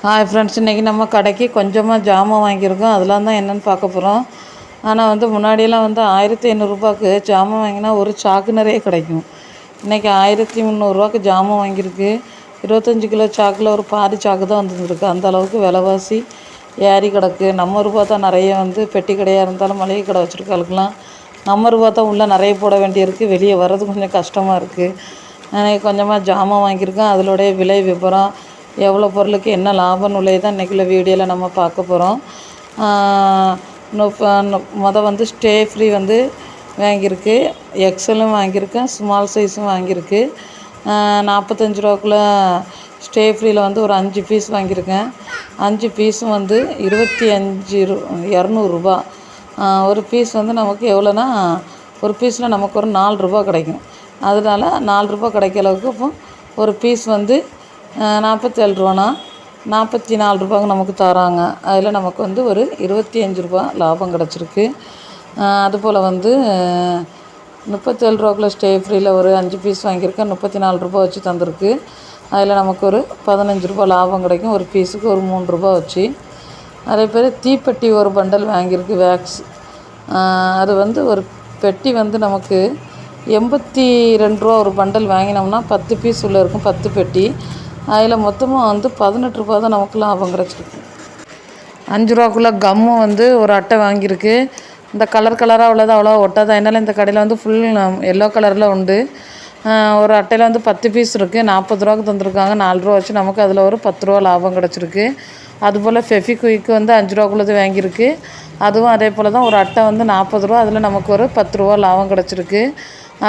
Hi friends, இன்றைக்கி நம்ம கடைக்கு கொஞ்சமாக ஜாமான் வாங்கியிருக்கோம். அதெல்லாம் தான் என்னென்னு பார்க்க போகிறோம். ஆனால் முன்னாடியெல்லாம் 1500 ஜாமான் வாங்கினா ஒரு சாக்கு நிறைய கிடைக்கும். இன்றைக்கி 1300 ஜாமான் வாங்கியிருக்கு. 25 கிலோ சாக்கில் ஒரு பாதி சாக்கு தான் வந்துருக்கு. அந்த அளவுக்கு விலைவாசி ஏறி கிடக்கு. நம்ம ரூபா தான் நிறைய பெட்டி கடையாக இருந்தாலும் மளிகை கடை வச்சுருக்காளுக்கெல்லாம் நம்ம ரூபா தான் உள்ளே நிறைய போட வேண்டியிருக்கு. வெளியே வர்றது கொஞ்சம் கஷ்டமாக இருக்குது. கொஞ்சமாக ஜாமான் வாங்கியிருக்கோம். அதனுடைய விலை விவரம், எவ்வளோ பொருளுக்கு என்ன லாபம் உள்ளே தான் இன்றைக்குள்ள வீடியோவில் நம்ம பார்க்க போகிறோம். ஸ்டே ஃப்ரீ வாங்கியிருக்கு. எக்ஸலும் வாங்கியிருக்கேன், ஸ்மால் சைஸும் வாங்கியிருக்கு. 45 ரூபாக்குள்ளே ஸ்டே ஃப்ரீயில் ஒரு 5 பீஸ் வாங்கியிருக்கேன். 5 பீஸும் 200 ஒரு பீஸ் நமக்கு எவ்வளோனா, ஒரு பீஸில் நமக்கு ஒரு 4 ரூபா கிடைக்கும். அதனால 4 ரூபா கிடைக்க அளவுக்கு இப்போ ஒரு பீஸ் 47 ரூபானா 44 ரூபாய்க்கு நமக்கு தராங்க. அதில் நமக்கு ஒரு 25 ரூபா லாபம் கிடச்சிருக்கு. அதுபோல் 37 ரூபாக்குள்ளே ஸ்டே ஃப்ரீயில் ஒரு 5 பீஸ் வாங்கியிருக்கேன். 34 ரூபா வச்சு தந்திருக்கு. அதில் நமக்கு ஒரு 15 ரூபா லாபம் கிடைக்கும். ஒரு பீஸுக்கு ஒரு 3 ரூபா வச்சு. நிறைய பேர் தீப்பெட்டி ஒரு பண்டல் வாங்கியிருக்கு, வேக்ஸ். அது ஒரு பெட்டி நமக்கு 82 ரூபா ஒரு பண்டல் வாங்கினோம்னா 10 பீஸ் உள்ளே இருக்கும், 10 பெட்டி. அதில் மொத்தமாக 18 ரூபா தான் நமக்கு லாபம் கிடச்சிருக்கு. 5 ரூபாக்குள்ளே கம்மு ஒரு அட்டை வாங்கியிருக்கு. இந்த கலராக உள்ளது அவ்வளோ ஒட்டாது. அதனால் இந்த கடையில் ஃபுல் எல்லோ கலரில் உண்டு. ஒரு அட்டையில் 10 பீஸ் இருக்குது. 40 ரூபாய்க்கு தந்துருக்காங்க. 4 ரூபா வச்சு நமக்கு அதில் ஒரு 10 ரூபா லாபம் கிடச்சிருக்கு. அதுபோல் ஃபெஃபிக்விக்கு 5 ரூபாக்குள்ளது வாங்கியிருக்கு. அதுவும் அதே போல் தான். ஒரு அட்டை 40 ரூபா, அதில் நமக்கு ஒரு 10 ரூபா லாபம் கிடச்சிருக்கு.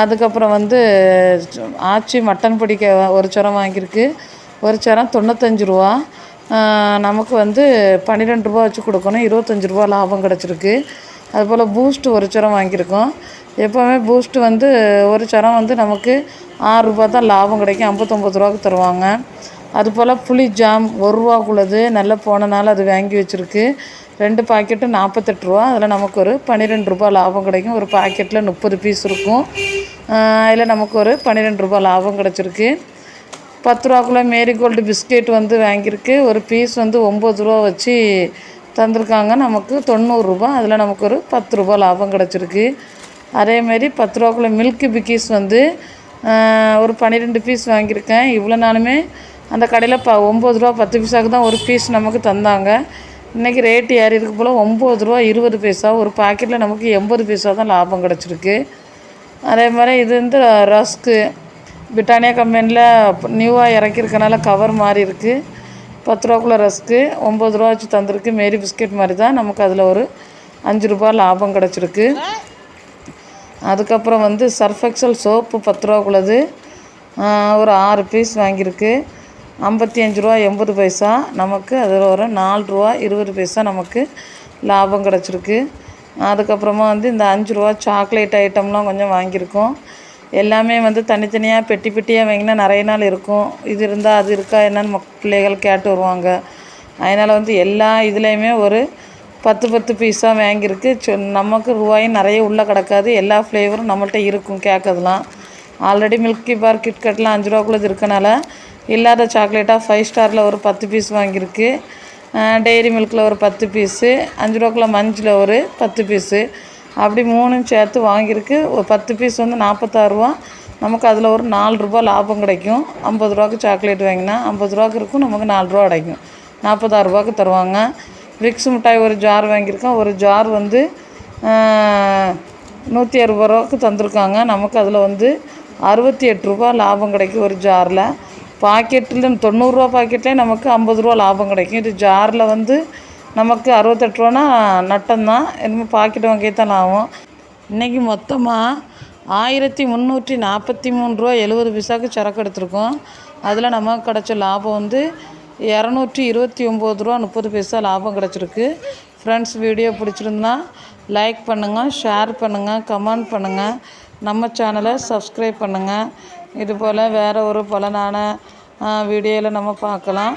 அதுக்கப்புறம் ஆச்சி மட்டன் பொடிக்க ஒரு சரம் வாங்கியிருக்கு. ஒரு சரம் 95 ரூபா. நமக்கு 12 ரூபா வச்சு கொடுக்கணும். 25 ரூபா லாபம் கிடச்சிருக்கு. அதுபோல் பூஸ்ட்டு ஒரு சரம் வாங்கியிருக்கோம். எப்போவுமே பூஸ்ட்டு ஒரு சரம் நமக்கு 6 ரூபா தான் லாபம் கிடைக்கும். 59 ரூபாய்க்கு தருவாங்க. அதுபோல் புளி ஜாம் 1 ரூபாக்குள்ளது நல்ல போனனால அது வாங்கி வச்சுருக்கு. 2 பாக்கெட்டு 48 ரூபா. அதில் நமக்கு ஒரு 12 ரூபா லாபம் கிடைக்கும். ஒரு பாக்கெட்டில் 30 பீஸ் இருக்கும். அதில் நமக்கு ஒரு 12 ரூபா லாபம் கிடச்சிருக்கு. 10 ரூபாக்குள்ளே மேரிகோல்டு பிஸ்கெட் வாங்கியிருக்கு. ஒரு பீஸ் 9 ரூபா வச்சு தந்திருக்காங்க. நமக்கு 90 ரூபா. அதில் நமக்கு ஒரு 10 ரூபா லாபம் கிடச்சிருக்கு. அதேமாரி 10 ரூபாக்குள்ளே மில்கி பிக்கீஸ் ஒரு 12 பீஸ் வாங்கியிருக்கேன். இவ்வளோ நாளுமே அந்த கடையில் 9 ரூபா 10 பைசாவுக்கு தான் ஒரு பீஸ் நமக்கு தந்தாங்க. இன்றைக்கி ரேட்டு ஏறி இருக்கு போல் 9 ரூபா 20 பைசா. ஒரு பாக்கெட்டில் நமக்கு 80 பைசா தான் லாபம் கிடச்சிருக்கு. அதே மாதிரி இது ரஸ்க்கு பிரிட்டானியா கம்பெனியில் நியூவாக இறக்கியிருக்கனால கவர் மாதிரி இருக்குது. 10 ரூபாக்குள்ளே ரஸ்க்கு 9 ரூபா வச்சு தந்திருக்கு. மேரி பிஸ்கெட் மாதிரி தான். நமக்கு அதில் ஒரு 5 ரூபா லாபம் கிடச்சிருக்கு. அதுக்கப்புறம் சர்ஃப் எக்ஸல் சோப்பு 10 ரூபாக்குள்ளது ஒரு 6 பீஸ் வாங்கியிருக்கு. 55 ரூபா 80 பைசா. நமக்கு அதில் ஒரு 4 ரூபா 20 பைசா நமக்கு லாபம் கிடச்சிருக்கு. அதுக்கப்புறமா இந்த 5 ரூபா சாக்லேட் ஐட்டம்லாம் கொஞ்சம் வாங்கியிருக்கோம். எல்லாமே தனித்தனியாக பெட்டி பெட்டியாக வாங்கினா நிறைய நாள் இருக்கும். இது இருந்தால் அது இருக்கா என்னன்னு பிள்ளைகள் கேட்டு வருவாங்க. அதனால் எல்லா இதுலேயுமே ஒரு 10 பீஸாக வாங்கியிருக்கு. நமக்கு ரூபாயும் நிறைய உள்ளே கிடக்காது. எல்லா ஃப்ளேவரும் நம்மள்கிட்ட இருக்கும் கேட்கறதுலாம். ஆல்ரெடி மில்கி பார் கிட்கட்லாம் 5 ரூபாக்குள்ளது இருக்கனால இல்லாத சாக்லேட்டாக 5 ஸ்டாரில் ஒரு 10 பீஸ் வாங்கியிருக்கு. டெய்ரி மில்கில் ஒரு 10 பீஸு, 5 ரூபாக்குள்ளே மஞ்சில் ஒரு 10 பீஸு, அப்படி 3 சேர்த்து வாங்கியிருக்கு. ஒரு 10 பீஸ் 46 ரூபா. நமக்கு அதில் ஒரு 4 ரூபா லாபம் கிடைக்கும். 50 ரூபாய்க்கு சாக்லேட் வாங்கினா 50 ரூபாய்க்கு இருக்கும். நமக்கு 4 ரூபா கிடைக்கும். 46 ரூபாய்க்கு தருவாங்க. விக்ஸ் மிட்டாய் ஒரு ஜார் வாங்கியிருக்கோம். ஒரு ஜார் 160 ரூபாய்க்கு தந்திருக்காங்க. நமக்கு அதில் 68 ரூபா லாபம் கிடைக்கும் ஒரு ஜாரில். பாக்கெட்டில் 90 ரூபா பாக்கெட்லேயே நமக்கு 50 ரூபா லாபம் கிடைக்கும். இது ஜாரில் நமக்கு 68 ரூபானா நட்டம்தான். என்னமோ பாக்கெட் வாங்கி தான் ஆகும். இன்றைக்கி மொத்தமாக 1343 ரூபா 70 பைசாவுக்கு சரக்கு எடுத்திருக்கோம். அதில் நமக்கு கிடச்ச லாபம் 229 ரூபா 30 பைசா லாபம் கிடச்சிருக்கு. ஃப்ரெண்ட்ஸ், வீடியோ பிடிச்சிருந்தா லைக் பண்ணுங்கள், ஷேர் பண்ணுங்கள், கமெண்ட் பண்ணுங்கள். நம்ம சேனலை சப்ஸ்கிரைப் பண்ணுங்கள். இதுபோல் வேறு ஒரு பலனான வீடியோவில் நம்ம பார்க்கலாம்.